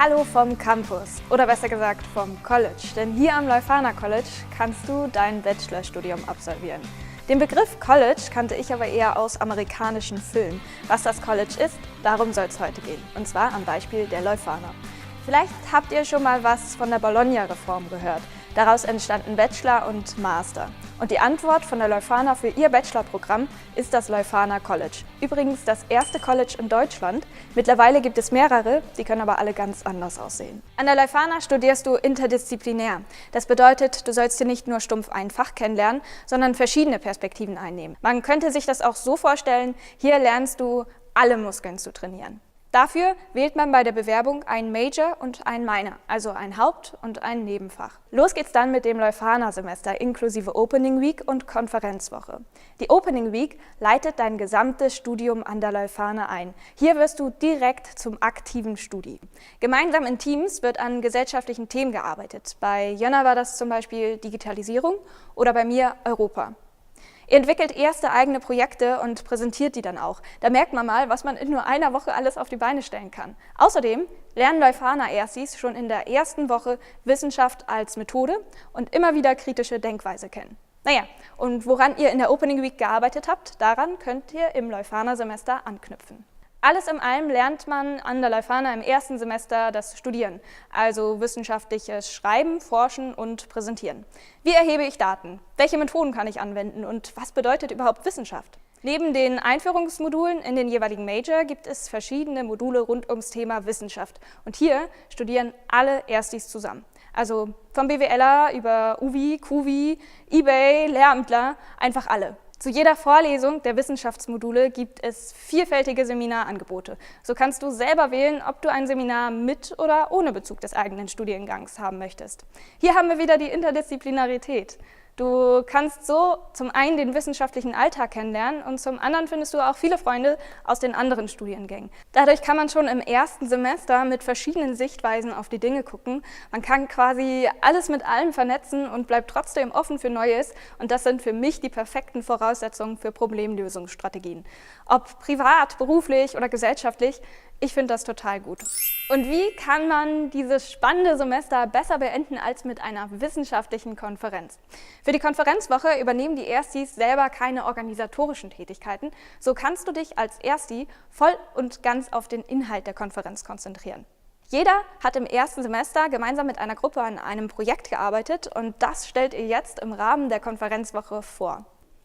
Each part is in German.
Hallo vom Campus oder besser gesagt vom College, denn hier am Leuphana College kannst du dein Bachelorstudium absolvieren. Den Begriff College kannte ich aber eher aus amerikanischen Filmen. Was das College ist, darum soll es heute gehen, und zwar am Beispiel der Leuphana. Vielleicht habt ihr schon mal was von der Bologna-Reform gehört. Daraus entstanden Bachelor und Master. Und die Antwort von der Leuphana für ihr Bachelorprogramm ist das Leuphana College. Übrigens das erste College in Deutschland. Mittlerweile gibt es mehrere, die können aber alle ganz anders aussehen. An der Leuphana studierst du interdisziplinär. Das bedeutet, du sollst hier nicht nur stumpf ein Fach kennenlernen, sondern verschiedene Perspektiven einnehmen. Man könnte sich das auch so vorstellen, hier lernst du alle Muskeln zu trainieren. Dafür wählt man bei der Bewerbung einen Major und einen Minor, also ein Haupt- und ein Nebenfach. Los geht's dann mit dem Leuphana-Semester inklusive Opening Week und Konferenzwoche. Die Opening Week leitet dein gesamtes Studium an der Leuphana ein. Hier wirst du direkt zum aktiven Studi. Gemeinsam in Teams wird an gesellschaftlichen Themen gearbeitet. Bei Jonna war das zum Beispiel Digitalisierung oder bei mir Europa. Ihr entwickelt erste eigene Projekte und präsentiert die dann auch. Da merkt man mal, was man in nur einer Woche alles auf die Beine stellen kann. Außerdem lernen Leuphana-Erstis schon in der ersten Woche Wissenschaft als Methode und immer wieder kritische Denkweise kennen. Naja, und woran ihr in der Opening Week gearbeitet habt, daran könnt ihr im Leuphana-Semester anknüpfen. Alles in allem lernt man an der Leuphana im ersten Semester das Studieren, also wissenschaftliches Schreiben, Forschen und Präsentieren. Wie erhebe ich Daten? Welche Methoden kann ich anwenden und was bedeutet überhaupt Wissenschaft? Neben den Einführungsmodulen in den jeweiligen Major gibt es verschiedene Module rund ums Thema Wissenschaft. Und hier studieren alle Erstis zusammen. Also vom BWLer über UWI, QWI, eBay, Lehramtler, einfach alle. Zu jeder Vorlesung der Wissenschaftsmodule gibt es vielfältige Seminarangebote. So kannst du selber wählen, ob du ein Seminar mit oder ohne Bezug des eigenen Studiengangs haben möchtest. Hier haben wir wieder die Interdisziplinarität. Du kannst so zum einen den wissenschaftlichen Alltag kennenlernen und zum anderen findest du auch viele Freunde aus den anderen Studiengängen. Dadurch kann man schon im ersten Semester mit verschiedenen Sichtweisen auf die Dinge gucken. Man kann quasi alles mit allem vernetzen und bleibt trotzdem offen für Neues. Und das sind für mich die perfekten Voraussetzungen für Problemlösungsstrategien. Ob privat, beruflich oder gesellschaftlich, ich finde das total gut. Und wie kann man dieses spannende Semester besser beenden als mit einer wissenschaftlichen Konferenz? Für die Konferenzwoche übernehmen die Erstis selber keine organisatorischen Tätigkeiten. So kannst du dich als Ersti voll und ganz auf den Inhalt der Konferenz konzentrieren. Jeder hat im ersten Semester gemeinsam mit einer Gruppe an einem Projekt gearbeitet und das stellt ihr jetzt im Rahmen der Konferenzwoche vor.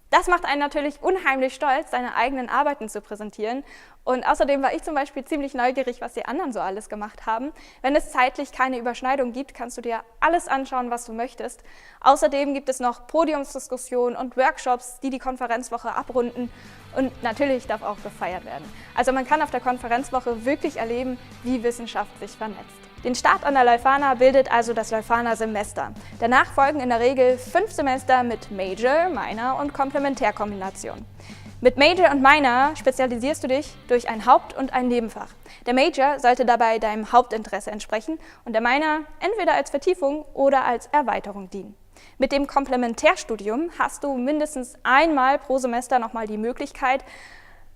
Das macht einen natürlich unheimlich stolz, seine eigenen Arbeiten zu präsentieren. Und außerdem war ich zum Beispiel ziemlich neugierig, was die anderen so alles gemacht haben. Wenn es zeitlich keine Überschneidung gibt, kannst du dir alles anschauen, was du möchtest. Außerdem gibt es noch Podiumsdiskussionen und Workshops, die die Konferenzwoche abrunden. Und natürlich darf auch gefeiert werden. Also man kann auf der Konferenzwoche wirklich erleben, wie Wissenschaft sich vernetzt. Den Start an der Leuphana bildet also das Leuphana-Semester. Danach folgen in der Regel 5 Semester mit Major, Minor und Komplementärkombination. Mit Major und Minor spezialisierst du dich durch ein Haupt- und ein Nebenfach. Der Major sollte dabei deinem Hauptinteresse entsprechen und der Minor entweder als Vertiefung oder als Erweiterung dienen. Mit dem Komplementärstudium hast du mindestens einmal pro Semester nochmal die Möglichkeit,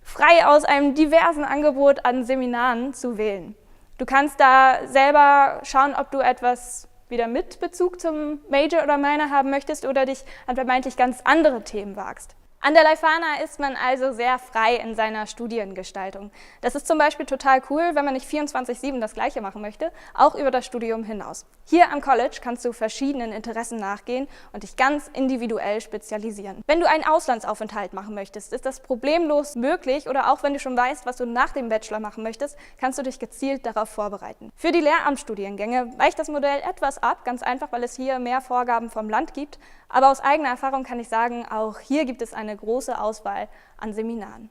frei aus einem diversen Angebot an Seminaren zu wählen. Du kannst da selber schauen, ob du etwas wieder mit Bezug zum Major oder Minor haben möchtest oder dich an vermeintlich ganz andere Themen wagst. An der Leuphana ist man also sehr frei in seiner Studiengestaltung. Das ist zum Beispiel total cool, wenn man nicht 24/7 das Gleiche machen möchte, auch über das Studium hinaus. Hier am College kannst du verschiedenen Interessen nachgehen und dich ganz individuell spezialisieren. Wenn du einen Auslandsaufenthalt machen möchtest, ist das problemlos möglich oder auch wenn du schon weißt, was du nach dem Bachelor machen möchtest, kannst du dich gezielt darauf vorbereiten. Für die Lehramtsstudiengänge weicht das Modell etwas ab, ganz einfach, weil es hier mehr Vorgaben vom Land gibt. Aber aus eigener Erfahrung kann ich sagen, auch hier gibt es eine große Auswahl an Seminaren.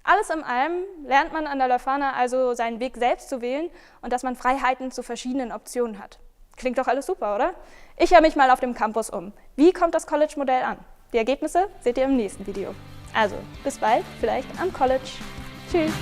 Alles in allem lernt man an der Leuphana also seinen Weg selbst zu wählen und dass man Freiheiten zu verschiedenen Optionen hat. Klingt doch alles super, oder? Ich höre mich mal auf dem Campus um. Wie kommt das College-Modell an? Die Ergebnisse seht ihr im nächsten Video. Also, bis bald, vielleicht am College. Tschüss!